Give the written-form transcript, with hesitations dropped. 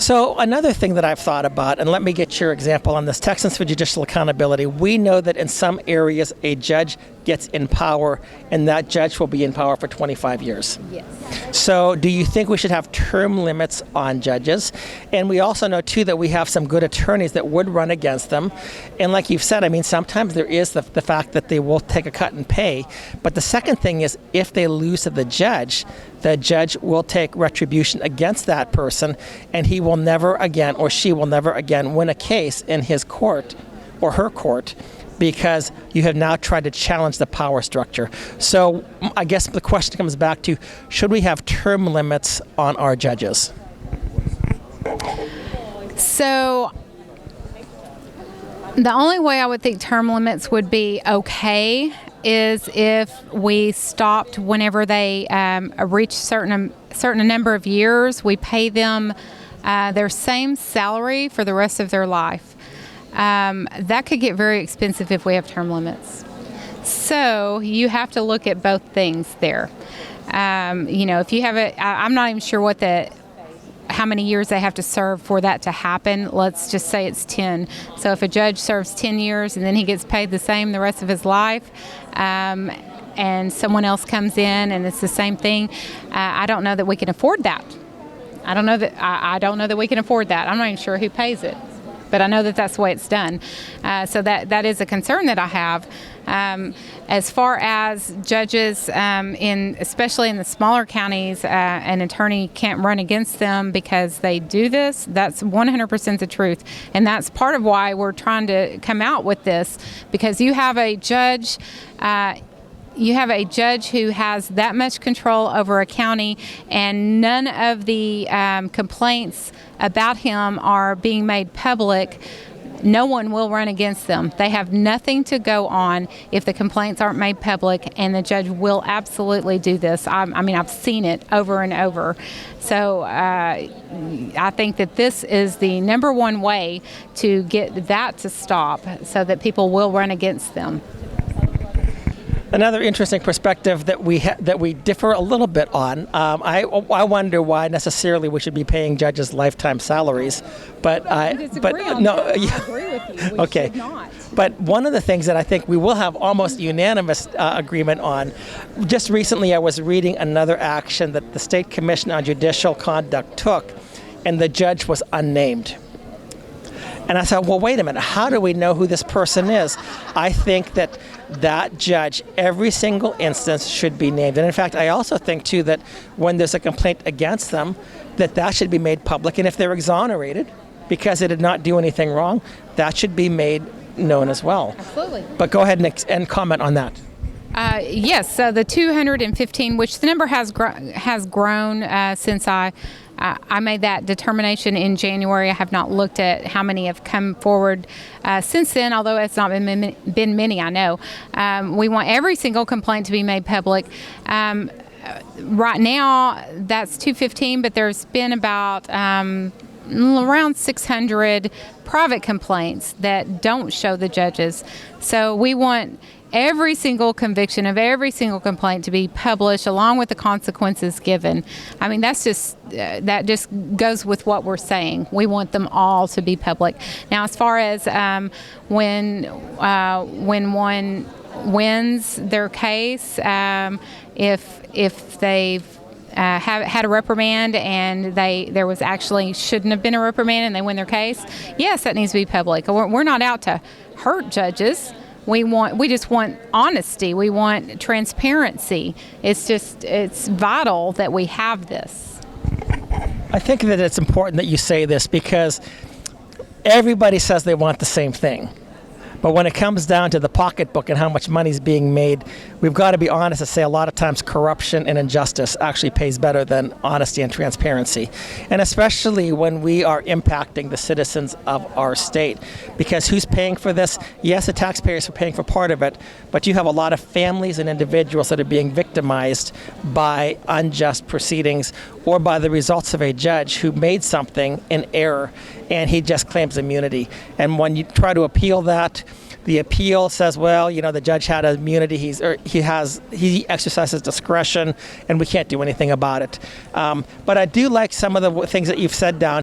So another thing that I've thought about, and let me get your example on this, Texans for Judicial Accountability, we know that in some areas a judge gets in power and that judge will be in power for 25 years. Yes. So do you think we should have term limits on judges? And we also know too that we have some good attorneys that would run against them. And like you've said, I mean, sometimes there is the fact that they will take a cut in pay. But the second thing is if they lose to the judge will take retribution against that person, and he will never again, or she will never again win a case in his court or her court, because you have now tried to challenge the power structure. So I guess the question comes back to, should we have term limits on our judges? So the only way I would think term limits would be okay is if we stopped whenever they reach certain number of years, we pay them their same salary for the rest of their life. That could get very expensive if we have term limits. So you have to look at both things there. If you have I'm not even sure how many years they have to serve for that to happen. Let's just say it's 10. So if a judge serves 10 years and then he gets paid the same the rest of his life, and someone else comes in and it's the same thing, I don't know that we can afford that. I don't know that we can afford that. I'm not even sure who pays it, but I know that that's the way it's done. So that is a concern that I have. As far as judges, especially in the smaller counties, an attorney can't run against them because they do this. That's 100% the truth. And that's part of why we're trying to come out with this, because you have a judge who has that much control over a county, and none of the complaints about him are being made public. No one will run against them. They have nothing to go on if the complaints aren't made public, and the judge will absolutely do this. I've seen it over and over. So I think that this is the number one way to get that to stop, so that people will run against them. Another interesting perspective that we differ a little bit on. I wonder why necessarily we should be paying judges lifetime salaries, but I agree with you. Okay. Should not. But one of the things that I think we will have almost unanimous agreement on, just recently I was reading another action that the State Commission on Judicial Conduct took, and the judge was unnamed. And I thought, well, wait a minute, how do we know who this person is? I think that judge, every single instance, should be named. And in fact, I also think, too, that when there's a complaint against them, that should be made public. And if they're exonerated because they did not do anything wrong, that should be made known as well. Absolutely. But go ahead and comment on that. Yes, so the 215, which the number has grown since I made that determination in January. I have not looked at how many have come forward since then, although it's not been many, I know. We want every single complaint to be made public. Right now, that's 215, but there's been about around 600 private complaints that don't show the judges. So we want every single conviction of every single complaint to be published, along with the consequences given. I mean, that just goes with what we're saying. We want them all to be public. Now, as far as when one wins their case, if they've had a reprimand and there was actually shouldn't have been a reprimand and they win their case, yes, that needs to be public. We're not out to hurt judges. We just want honesty. We want transparency. It's vital that we have this. I think that it's important that you say this, because everybody says they want the same thing. But when it comes down to the pocketbook and how much money is being made, we've got to be honest and say a lot of times corruption and injustice actually pays better than honesty and transparency. And especially when we are impacting the citizens of our state. Because who's paying for this? Yes, the taxpayers are paying for part of it, but you have a lot of families and individuals that are being victimized by unjust proceedings or by the results of a judge who made something in error and he just claims immunity. And when you try to appeal that, the appeal says, well, the judge had immunity. He exercises discretion, and we can't do anything about it. But I do like some of the things that you've said down